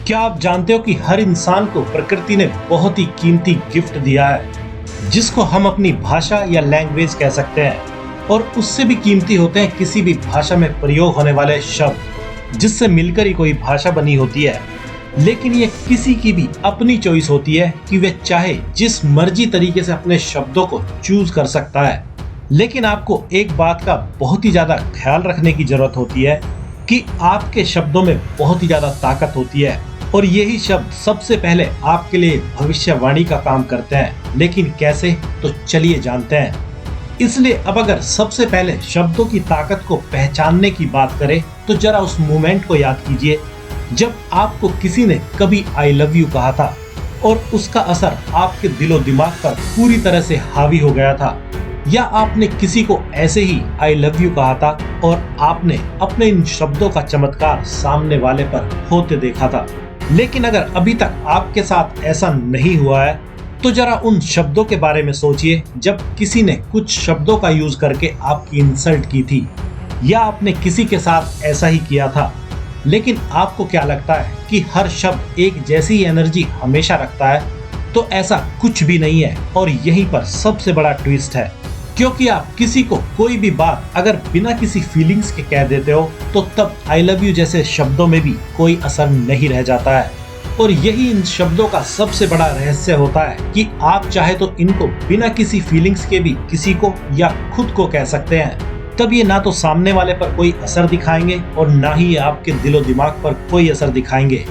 क्या आप जानते हो कि हर इंसान को प्रकृति ने बहुत ही कीमती गिफ्ट दिया है, जिसको हम अपनी भाषा या लैंग्वेज कह सकते हैं। और उससे भी कीमती होते हैं किसी भी भाषा में प्रयोग होने वाले शब्द, जिससे मिलकर ही कोई भाषा बनी होती है। लेकिन ये किसी की भी अपनी चॉइस होती है कि वे चाहे जिस मर्जी तरीके से अपने शब्दों को चूज कर सकता है। लेकिन आपको एक बात का बहुत ही ज्यादा ख्याल रखने की जरूरत होती है कि आपके शब्दों में बहुत ही ज्यादा ताकत होती है, और यही शब्द सबसे पहले आपके लिए भविष्यवाणी का काम करते हैं। लेकिन कैसे, तो चलिए जानते हैं। इसलिए अब अगर सबसे पहले शब्दों की ताकत को पहचानने की बात करें, तो जरा उस मोमेंट को याद कीजिए जब आपको किसी ने कभी आई लव यू कहा था और उसका असर आपके दिलो दिमाग पर पूरी तरह से हावी हो गया था। या आपने किसी को ऐसे ही आई लव यू कहा था और आपने अपने इन शब्दों का चमत्कार सामने वाले पर होते देखा था। लेकिन अगर अभी तक आपके साथ ऐसा नहीं हुआ है, तो जरा उन शब्दों के बारे में सोचिए जब किसी ने कुछ शब्दों का यूज करके आपकी इंसल्ट की थी, या आपने किसी के साथ ऐसा ही किया था। लेकिन आपको क्या लगता है कि हर शब्द एक जैसी एनर्जी हमेशा रखता है? तो ऐसा कुछ भी नहीं है, और यहीं पर सबसे बड़ा ट्विस्ट है। क्योंकि आप किसी को कोई भी बात अगर बिना किसी फीलिंग्स के कह देते हो, तो तब आई लव यू जैसे शब्दों में भी कोई असर नहीं रह जाता है। और यही इन शब्दों का सबसे बड़ा रहस्य होता है कि आप चाहे तो इनको बिना किसी फीलिंग्स के भी किसी को या खुद को कह सकते हैं। तब ये ना तो सामने वाले पर कोई असर दिखाएंगे और ना ही आपके दिलो दिमाग पर कोई असर दिखाएंगे।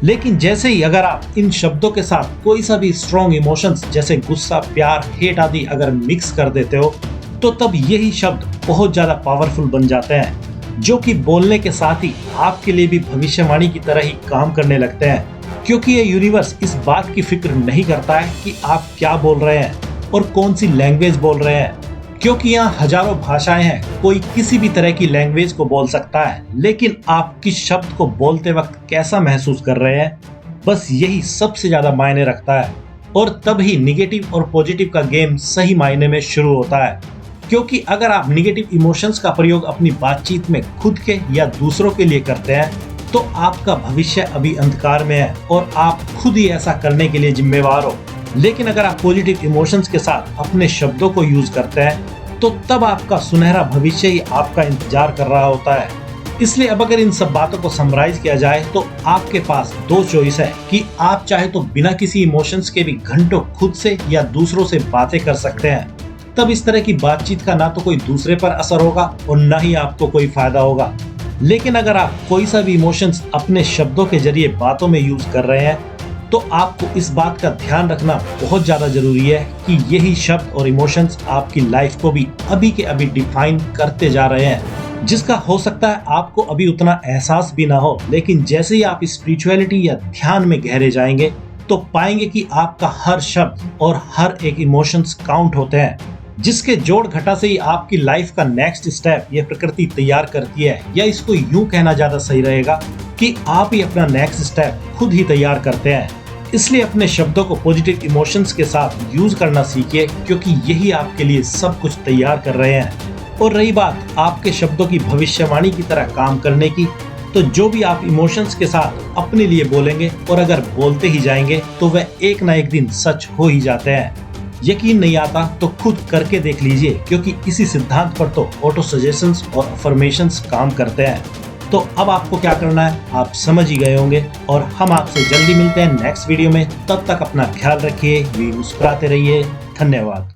लेकिन जैसे ही अगर आप इन शब्दों के साथ कोई सा भी स्ट्रॉन्ग इमोशंस जैसे गुस्सा, प्यार, हेट आदि अगर मिक्स कर देते हो, तो तब यही शब्द बहुत ज्यादा पावरफुल बन जाते हैं, जो कि बोलने के साथ ही आपके लिए भी भविष्यवाणी की तरह ही काम करने लगते हैं। क्योंकि ये यूनिवर्स इस बात की फिक्र नहीं करता है कि आप क्या बोल रहे हैं और कौन सी लैंग्वेज बोल रहे हैं। क्योंकि यहाँ हजारों भाषाएं हैं, कोई किसी भी तरह की लैंग्वेज को बोल सकता है, लेकिन आप किस शब्द को बोलते वक्त कैसा महसूस कर रहे हैं, बस यही सबसे ज्यादा मायने रखता है। और तब ही निगेटिव और पॉजिटिव का गेम सही मायने में शुरू होता है। क्योंकि अगर आप निगेटिव इमोशंस का प्रयोग अपनी बातचीत में खुद के या दूसरों के लिए करते हैं, तो आपका भविष्य अभी अंधकार में है और आप खुद ही ऐसा करने के लिए जिम्मेवार हो। लेकिन अगर आप पॉजिटिव इमोशंस के साथ अपने शब्दों को यूज करते हैं, तो तब आपका सुनहरा भविष्य ही आपका इंतजार कर रहा होता है। इसलिए अब अगर इन सब बातों को समराइज किया जाए, तो आपके पास दो चॉइस है कि आप चाहे तो बिना किसी इमोशंस के भी घंटों खुद से या दूसरों से बातें कर सकते हैं। तब इस तरह की बातचीत का ना तो कोई दूसरे पर असर होगा और ना ही आपको कोई फायदा होगा। लेकिन अगर आप कोई सा भी इमोशंस अपने शब्दों के जरिए बातों में यूज कर रहे हैं, तो आपको इस बात का ध्यान रखना बहुत ज्यादा जरूरी है कि यही शब्द और इमोशंस आपकी लाइफ को भी अभी के अभी डिफाइन करते जा रहे हैं, जिसका हो सकता है आपको अभी उतना एहसास भी ना हो। लेकिन जैसे ही आप स्पिरिचुअलिटी या ध्यान में गहरे जाएंगे, तो पाएंगे कि आपका हर शब्द और हर एक इमोशंस काउंट होते हैं, जिसके जोड़ घटा से ही आपकी लाइफ का नेक्स्ट स्टेप ये प्रकृति तैयार करती है। या इसको यूं कहना ज्यादा सही रहेगा कि आप ही अपना नेक्स्ट स्टेप खुद ही तैयार करते हैं। इसलिए अपने शब्दों को पॉजिटिव इमोशंस के साथ यूज करना सीखिए, क्योंकि यही आपके लिए सब कुछ तैयार कर रहे हैं। और रही बात आपके शब्दों की भविष्यवाणी की तरह काम करने की, तो जो भी आप इमोशंस के साथ अपने लिए बोलेंगे और अगर बोलते ही जाएंगे, तो वह एक ना एक दिन सच हो ही जाते हैं। यकीन नहीं आता तो खुद करके देख लीजिए, क्योंकि इसी सिद्धांत पर तो ऑटो सजेशंस और अफर्मेशंस काम करते हैं। तो अब आपको क्या करना है आप समझ ही गए होंगे, और हम आपसे जल्दी मिलते हैं नेक्स्ट वीडियो में। तब तक अपना ख्याल रखिए, मुस्कुराते रहिए। धन्यवाद।